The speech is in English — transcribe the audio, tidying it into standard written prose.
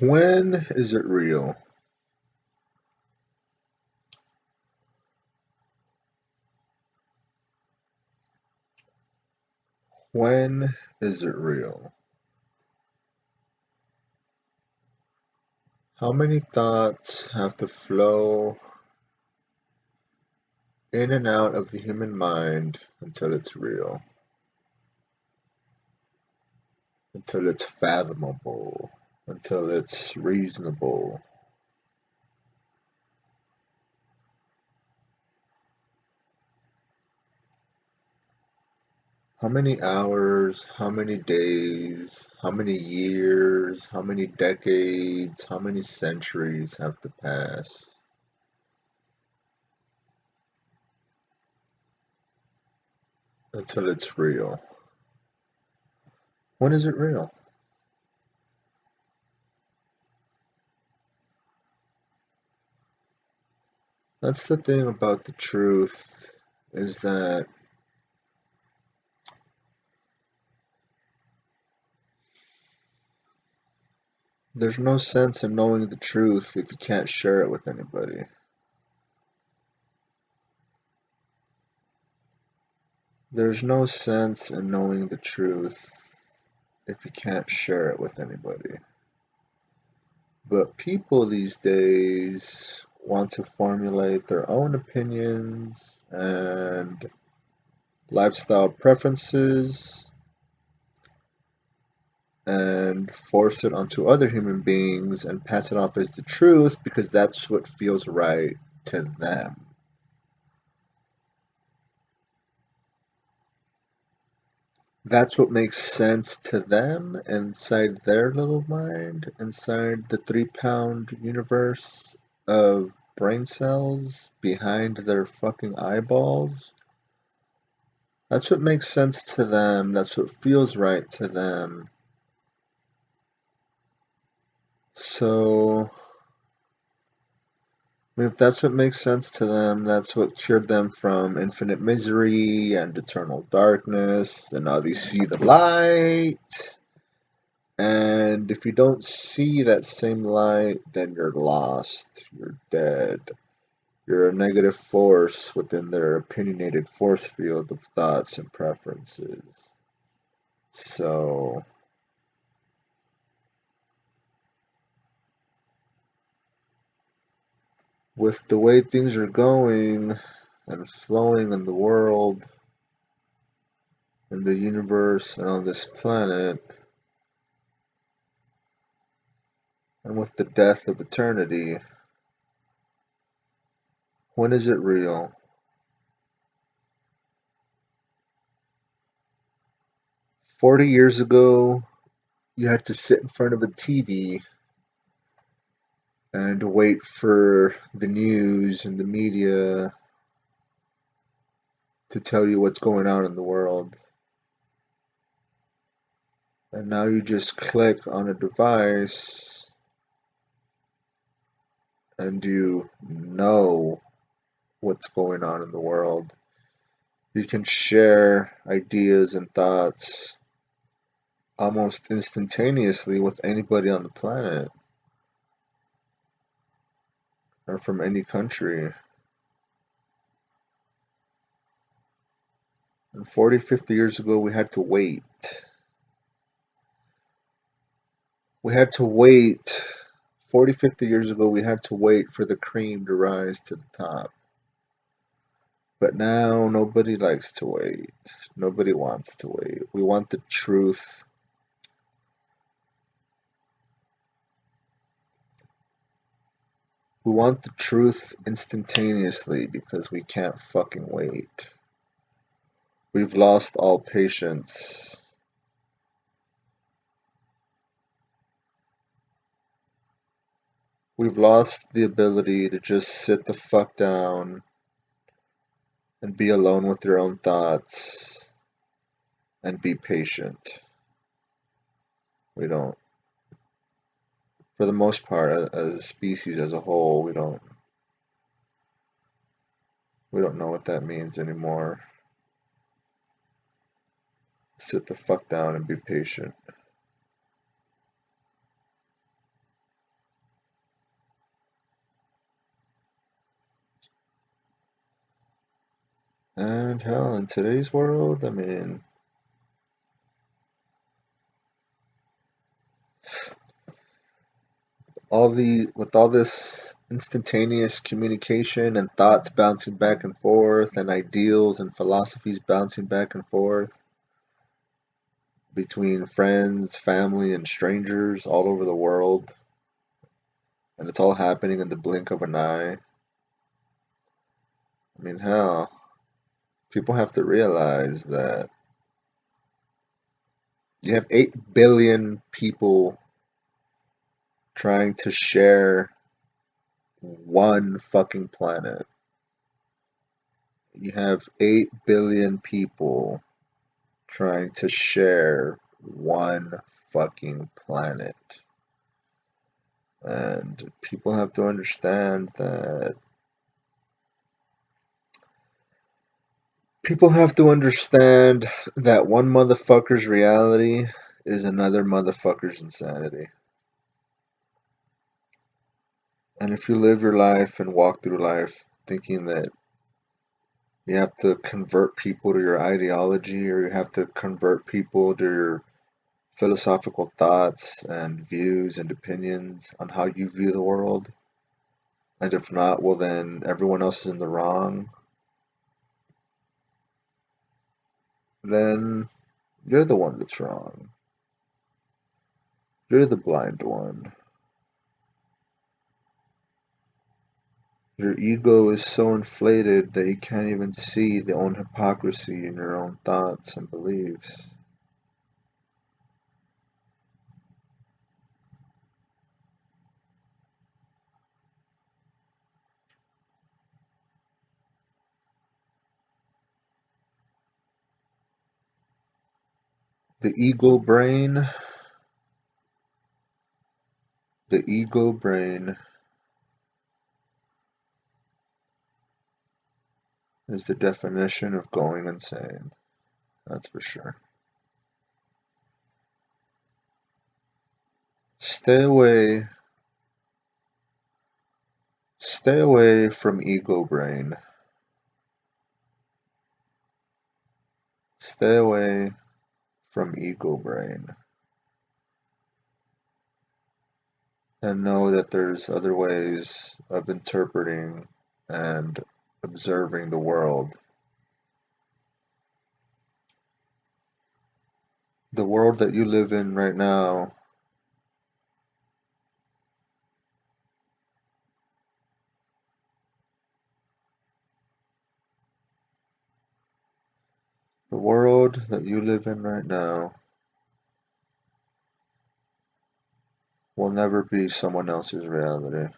When is it real? When is it real? How many thoughts have to flow in and out of the human mind until it's real? Until it's fathomable? Until it's reasonable? How many hours? How many days? How many years? How many decades? How many centuries have to pass until it's real? When is it real? That's the thing about the truth, is that there's no sense in knowing the truth if you can't share it with anybody. There's no sense in knowing the truth if you can't share it with anybody. But people these days want to formulate their own opinions and lifestyle preferences and force it onto other human beings and pass it off as the truth because that's what feels right to them. That's what makes sense to them inside their little mind, inside the 3 pound universe of brain cells behind their fucking eyeballs. That's what makes sense to them. That's what feels right to them. So, if that's what makes sense to them, that's what cured them from infinite misery and eternal darkness, and now they see the light. And if you don't see that same light, then you're lost, you're dead. You're a negative force within their opinionated force field of thoughts and preferences. So, with the way things are going and flowing in the world, in the universe, and on this planet, and with the death of eternity, when is it real? 40 years ago, you had to sit in front of a TV and wait for the news and the media to tell you what's going on in the world. And now you just click on a device and you know what's going on in the world. You can share ideas and thoughts almost instantaneously with anybody on the planet or from any country. And 40, 50 years ago, we had to wait. We had to wait. 40, 50 years ago, we had to wait for the cream to rise to the top. But now, nobody likes to wait. Nobody wants to wait. We want the truth. We want the truth instantaneously because we can't fucking wait. We've lost all patience. We've lost the ability to just sit the fuck down and be alone with your own thoughts and be patient. We don't, for the most part, as a species as a whole, we don't know what that means anymore. Sit the fuck down and be patient. And hell, in today's world, I mean, with all this instantaneous communication and thoughts bouncing back and forth and ideals and philosophies bouncing back and forth between friends, family, and strangers all over the world, and it's all happening in the blink of an eye. I mean, hell, people have to realize that you have 8 billion people trying to share one fucking planet. You have 8 billion people trying to share one fucking planet. And people have to understand that one motherfucker's reality is another motherfucker's insanity. And if you live your life and walk through life thinking that you have to convert people to your ideology or you have to convert people to your philosophical thoughts and views and opinions on how you view the world, and if not, well, then everyone else is in the wrong, then you're the one that's wrong. You're the blind one. Your ego is so inflated that you can't even see the own hypocrisy in your own thoughts and beliefs. The ego brain, the ego brain is the definition of going insane. That's for sure. Stay away from ego brain. Stay away from ego brain. And know that there's other ways of interpreting and observing the world. The world that you live in right now, the world that you live in right now will never be someone else's reality.